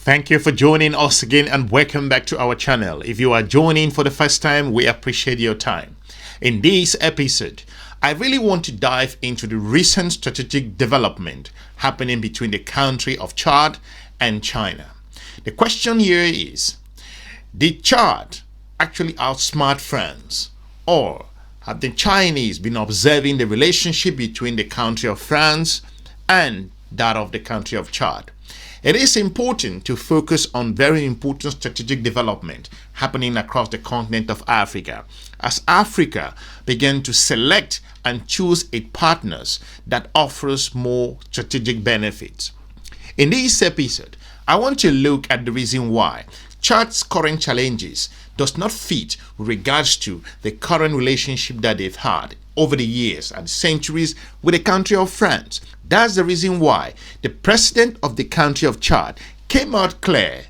Thank you for joining us again and welcome back to our channel. If you are joining for the first time, we appreciate your time. In this episode, I really want to dive into the recent strategic development happening between the country of Chad and China. The question here is, did Chad actually outsmart France, or have the Chinese been observing the relationship between the country of France and that of the country of Chad? It is important to focus on very important strategic development happening across the continent of Africa, as Africa began to select and choose its partners that offers more strategic benefits. In this episode, I want to look at the reason why Chad's current challenges does not fit with regards to the current relationship that they've had over the years and centuries with the country of France. That's the reason why the president of the country of Chad came out clear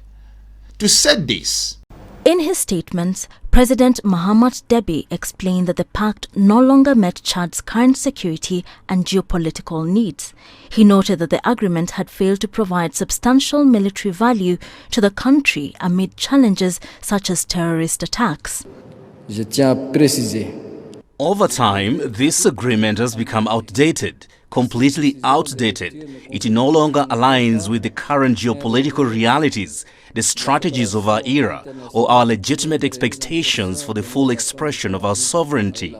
to say this. In his statements, President Mahamat Deby explained that the pact no longer met Chad's current security and geopolitical needs. He noted that the agreement had failed to provide substantial military value to the country amid challenges such as terrorist attacks. Over time, this agreement has become outdated, completely outdated. It no longer aligns with the current geopolitical realities, the strategies of our era, or our legitimate expectations for the full expression of our sovereignty.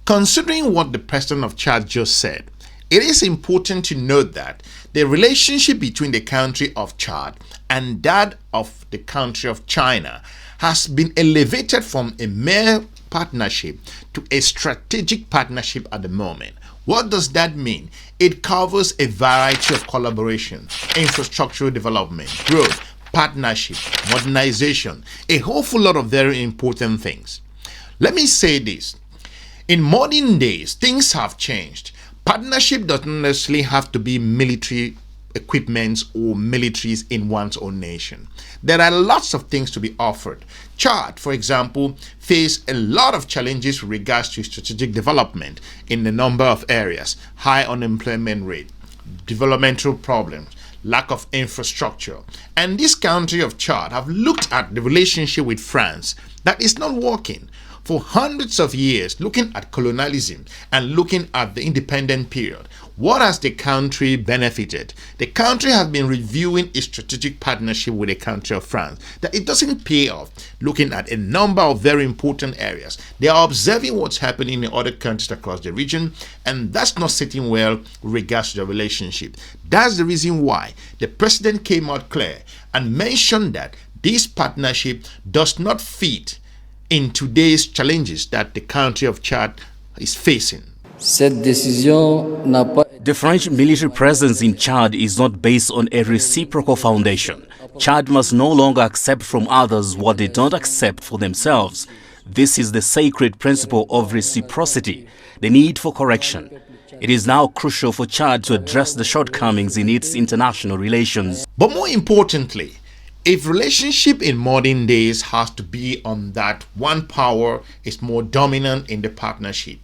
Considering what the president of Chad just said, it is important to note that the relationship between the country of Chad and that of the country of China has been elevated from a mere partnership to a strategic partnership at the moment. What does that mean? It covers a variety of collaboration, infrastructural development, growth, partnership, modernization, a whole lot of very important things. Let me say this. In modern days, things have changed. Partnership doesn't necessarily have to be military equipments or militaries in one's own nation. There are lots of things to be offered. Chad, for example, faced a lot of challenges with regards to strategic development in a number of areas: high unemployment rate, developmental problems, lack of infrastructure. And this country of Chad have looked at the relationship with France that is not working. For hundreds of years, looking at colonialism and looking at the independent period, what has the country benefited? The country has been reviewing its strategic partnership with the country of France, that it doesn't pay off. Looking at a number of very important areas, they are observing what's happening in other countries across the region, and that's not sitting well with regards to the relationship. That's the reason why the president came out clear and mentioned that this partnership does not fit in today's challenges that the country of Chad is facing. The French military presence in Chad is not based on a reciprocal foundation. Chad must no longer accept from others what they don't accept for themselves. This is the sacred principle of reciprocity, the need for correction. It is now crucial for Chad to address the shortcomings in its international relations. But more importantly, if relationship in modern days has to be on that one power is more dominant in the partnership,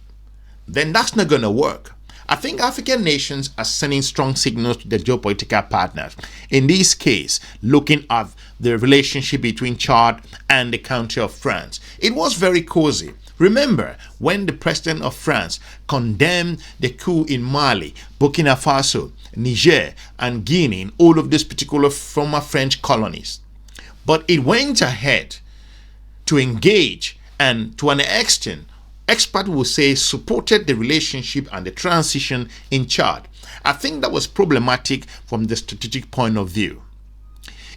then that's not going to work. I think African nations are sending strong signals to their geopolitical partners. In this case, looking at the relationship between Chad and the country of France, it was very cozy. Remember when the president of France condemned the coup in Mali, Burkina Faso, Niger, and Guinea, in all of these particular former French colonies. But it went ahead to engage and, to an extent, experts will say, supported the relationship and the transition in Chad. I think that was problematic from the strategic point of view.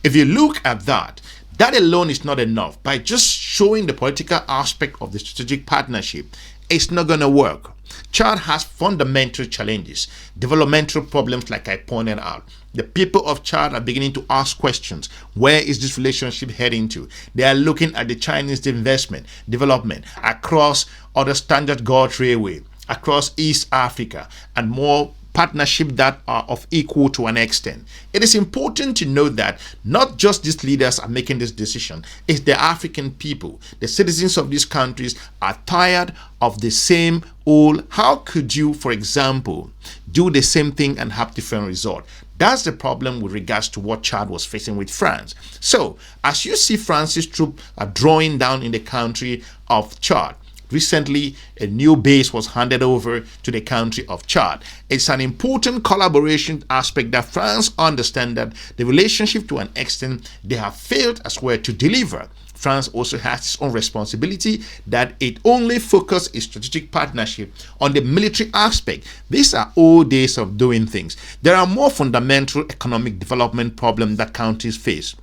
If you look at that, that alone is not enough. By just showing the political aspect of the strategic partnership, it's not going to work. Chad has fundamental challenges, developmental problems like I pointed out. The people of Chad are beginning to ask questions. Where is this relationship heading to? They are looking at the Chinese investment, development across other standard gauge railway, across East Africa, and more partnership that are of equal to an extent. It is important to note that not just these leaders are making this decision, it's the African people. The citizens of these countries are tired of the same old. How could you, for example, do the same thing and have different result? That's the problem with regards to what Chad was facing with France. So, as you see, France's troops are drawing down in the country of Chad. Recently, a new base was handed over to the country of Chad. It's an important collaboration aspect that France understands that the relationship, to an extent, they have failed as well to deliver. France also has its own responsibility that it only focuses its strategic partnership on the military aspect. These are old days of doing things. There are more fundamental economic development problems that countries face.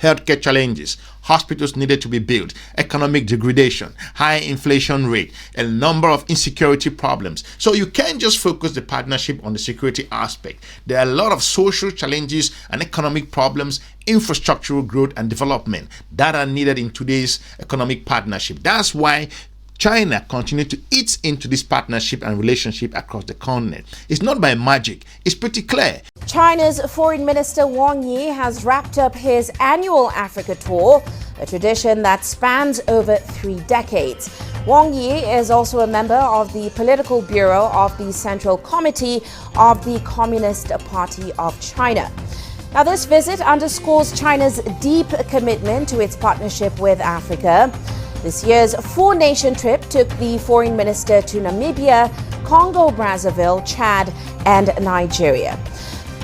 Healthcare challenges, hospitals needed to be built, economic degradation, high inflation rate, a number of insecurity problems. So you can't just focus the partnership on the security aspect. There are a lot of social challenges and economic problems, infrastructural growth and development that are needed in today's economic partnership. That's why China continues to eat into this partnership and relationship across the continent. It's not by magic. It's pretty clear. China's Foreign Minister Wang Yi has wrapped up his annual Africa tour, a tradition that spans over 3 decades. Wang Yi is also a member of the Political Bureau of the Central Committee of the Communist Party of China. Now, this visit underscores China's deep commitment to its partnership with Africa. This year's 4-nation trip took the foreign minister to Namibia, Congo Brazzaville, Chad, and Nigeria.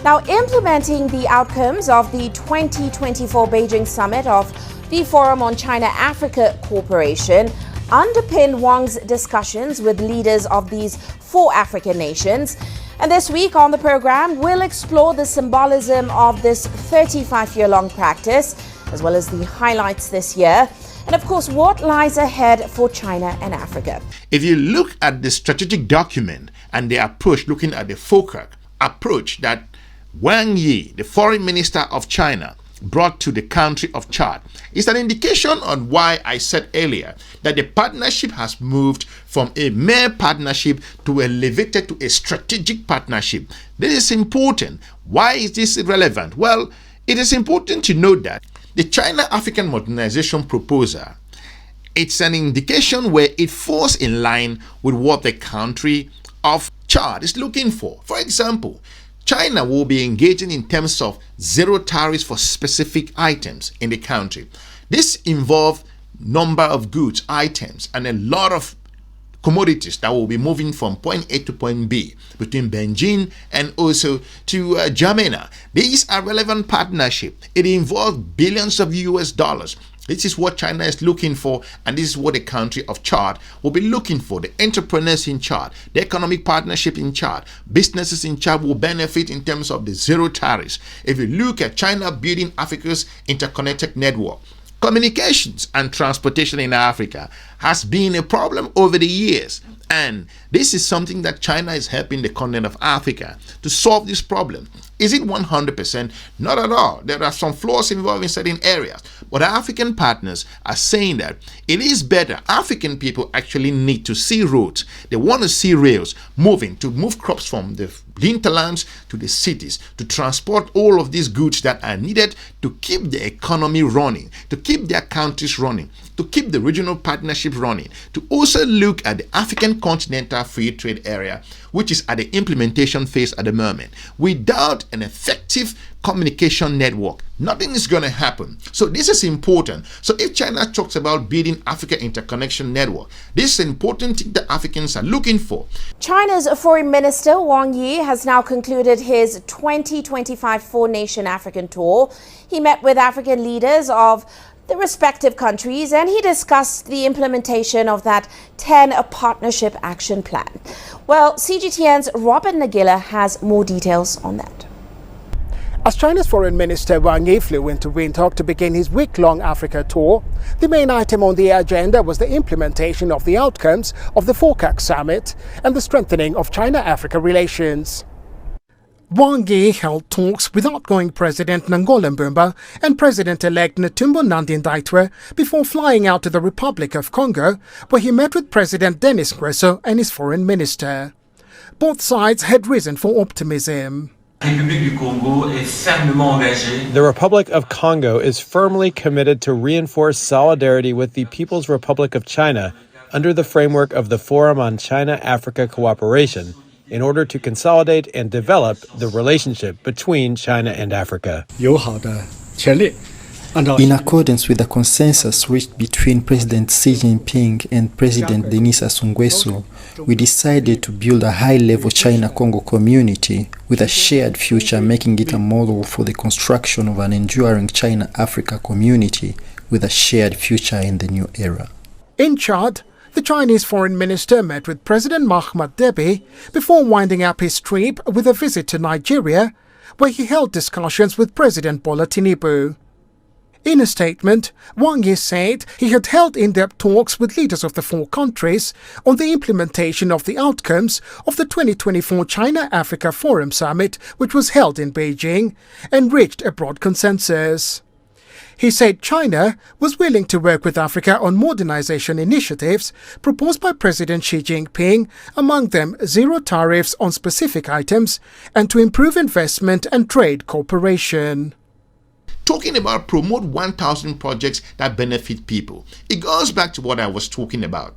Now, implementing the outcomes of the 2024 Beijing summit of the Forum on China-Africa Cooperation underpinned Wang's discussions with leaders of these 4 African nations. And this week on the program, we'll explore the symbolism of this 35-year-long practice, as well as the highlights this year. And of course, what lies ahead for China and Africa. If you look at the strategic document and the approach, looking at the FOCAC approach that Wang Yi, the foreign minister of China, brought to the country of Chad, is an indication on why I said earlier that the partnership has moved from a mere partnership to elevated to a strategic partnership. This is important. Why is this relevant? Well, it is important to note that the China-African modernization proposal, it's an indication where it falls in line with what the country of Chad is looking for. For example, China will be engaging in terms of zero tariffs for specific items in the country. This involves number of goods, items, and a lot of commodities that will be moving from point A to point B between Beijing and also to N'Djamena. These are relevant partnership. It involves billions of US dollars. This is what China is looking for, and this is what the country of Chad will be looking for. The entrepreneurs in Chad, the economic partnership in Chad, businesses in Chad will benefit in terms of the zero tariffs. If you look at China building Africa's interconnected network, communications and transportation in Africa has been a problem over the years. And this is something that China is helping the continent of Africa to solve this problem. Is it 100%? Not at all. There are some flaws involved in certain areas. But African partners are saying that it is better. African people actually need to see roads. They want to see rails moving, to move crops from the hinterlands to the cities, to transport all of these goods that are needed to keep the economy running, to keep their countries running, to keep the regional partnership running, to also look at the African continental free trade area, which is at the implementation phase at the moment. Without an effective communication network, nothing is going to happen. So this is important. So if China talks about building Africa interconnection network, this is an important thing that Africans are looking for. China's Foreign Minister Wang Yi has now concluded his 2025 4-nation African tour. He met with African leaders of the respective countries, and he discussed the implementation of that 10 partnership action plan. Well, CGTN's Robert Nagila has more details on that. As China's Foreign Minister Wang Yi flew into Windhoek to begin his week-long Africa tour, the main item on the agenda was the implementation of the outcomes of the FOCAC summit and the strengthening of China-Africa relations. Wang Yi held talks with outgoing President Nangola Mbumba and President-elect Netumbo Nandi-Ndaitwah before flying out to the Republic of Congo, where he met with President Denis Nguesso and his foreign minister. both sides had reason for optimism. The Republic of Congo is firmly committed to reinforce solidarity with the People's Republic of China under the framework of the Forum on China-Africa Cooperation in order to consolidate and develop the relationship between China and Africa. In accordance with the consensus reached between President Xi Jinping and President Denis Sassou Nguesso, we decided to build a high-level China-Congo community with a shared future, making it a model for the construction of an enduring China-Africa community with a shared future in the new era. In Chad, the Chinese foreign minister met with President Mahamat Deby before winding up his trip with a visit to Nigeria, where he held discussions with President Bola Tinubu. In a statement, Wang Yi said he had held in-depth talks with leaders of the four countries on the implementation of the outcomes of the 2024 China-Africa Forum Summit, which was held in Beijing, and reached a broad consensus. He said China was willing to work with Africa on modernization initiatives proposed by President Xi Jinping, among them zero tariffs on specific items, and to improve investment and trade cooperation. Talking about promote 1,000 projects that benefit people. It goes back to what I was talking about.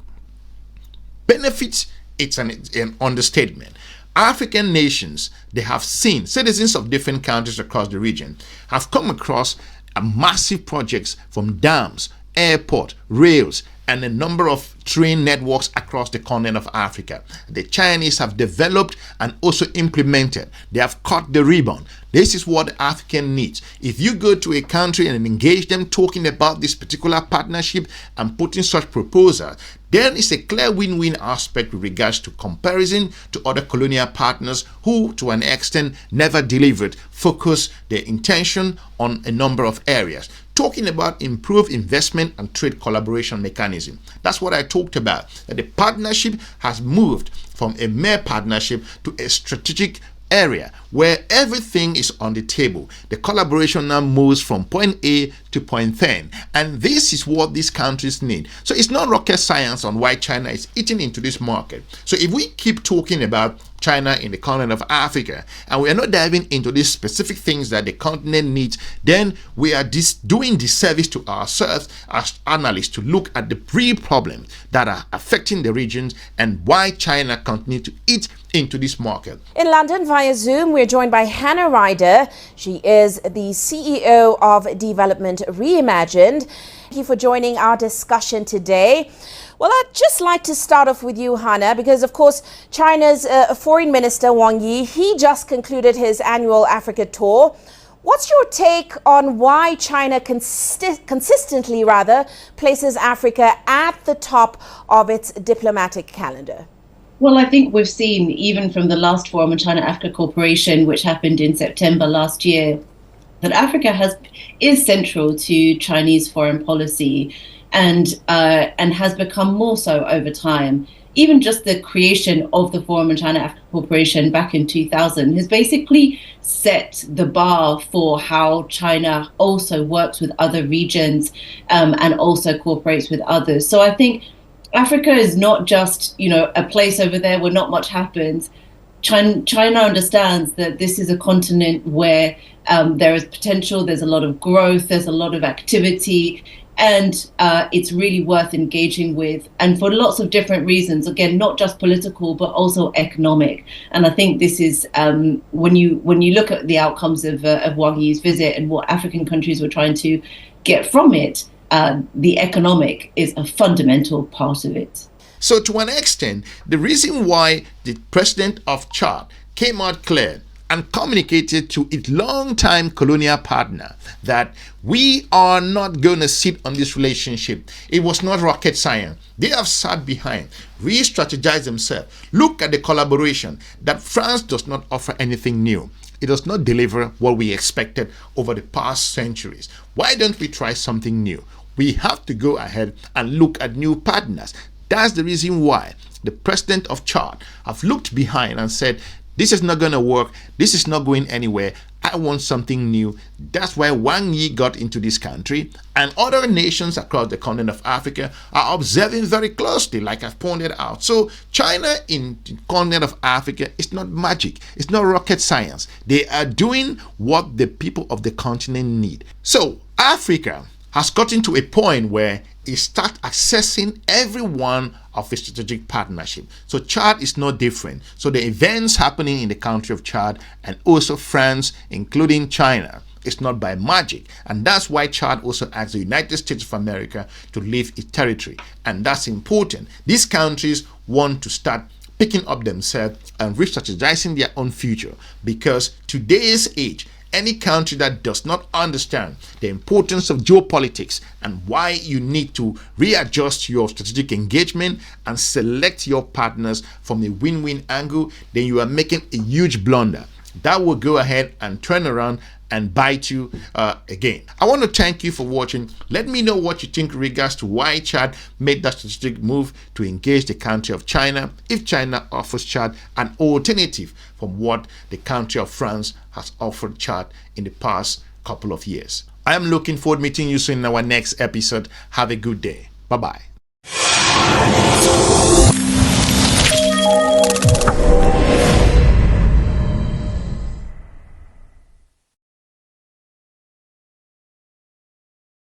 Benefits, it's an understatement. African nations, they have seen, citizens of different countries across the region, have come across massive projects from dams, airport, rails, and a number of train networks across the continent of Africa. The Chinese have developed and also implemented. They have cut the ribbon. This is what the African needs. If you go to a country and engage them talking about this particular partnership and putting such proposals, then it's a clear win-win aspect with regards to comparison to other colonial partners who, to an extent, never delivered, focus their intention on a number of areas. Talking about improved investment and trade collaboration mechanism. That's what I talked about, that the partnership has moved from a mere partnership to a strategic area where everything is on the table. The collaboration now moves from point A to point 10, and this is what these countries need. So it's not rocket science on why China is eating into this market. So if we keep talking about China in the continent of Africa and we are not diving into these specific things that the continent needs, then we are doing disservice to ourselves as analysts to look at the real problems that are affecting the regions and why China continues to eat into this market. In London via Zoom, we're joined by Hannah Ryder. She is the CEO of Development Reimagined. Thank you for joining our discussion today. Well, I'd just like to start off with you, Hannah, because, of course, China's Foreign Minister Wang Yi, he just concluded his annual Africa tour. What's your take on why China consistently places Africa at the top of its diplomatic calendar? Well, I think we've seen, even from the last Forum on China-Africa Cooperation, which happened in September last year, that Africa is central to Chinese foreign policy and has become more so over time. Even just the creation of the Forum on China-Africa Cooperation back in 2000 has basically set the bar for how China also works with other regions and also cooperates with others. So I think Africa is not just, a place over there where not much happens. China understands that this is a continent where there is potential, there's a lot of growth, there's a lot of activity, and it's really worth engaging with, and for lots of different reasons. Again, not just political, but also economic. And I think this is when you look at the outcomes of Wang Yi's visit and what African countries were trying to get from it, the economic is a fundamental part of it. So to an extent, the reason why the president of Chad came out clear and communicated to its longtime colonial partner that we are not going to sit on this relationship. It was not rocket science. They have sat behind, re-strategized themselves. Look at the collaboration that France does not offer anything new. It does not deliver what we expected over the past centuries. Why don't we try something new? We have to go ahead and look at new partners. That's the reason why the president of Chad have looked behind and said, this is not going to work, this is not going anywhere, I want something new. That's why Wang Yi got into this country, and other nations across the continent of Africa are observing very closely, like I've pointed out. So China in the continent of Africa is not magic, it's not rocket science. They are doing what the people of the continent need. So Africa has gotten to a point where it starts assessing every one of a strategic partnership. So Chad is no different. So the events happening in the country of Chad and also France, including China, it's not by magic. And that's why Chad also asked the United States of America to leave its territory. And that's important. These countries want to start picking up themselves and re-strategizing their own future, because today's age, any country that does not understand the importance of geopolitics and why you need to readjust your strategic engagement and select your partners from a win-win angle, then you are making a huge blunder that will go ahead and turn around and bite you again. I want to thank you for watching. Let me know what you think in regards to why Chad made that strategic move to engage the country of China, if China offers Chad an alternative from what the country of France has offered Chad in the past couple of years. I am looking forward to meeting you soon in our next episode. Have a good day. Bye-bye.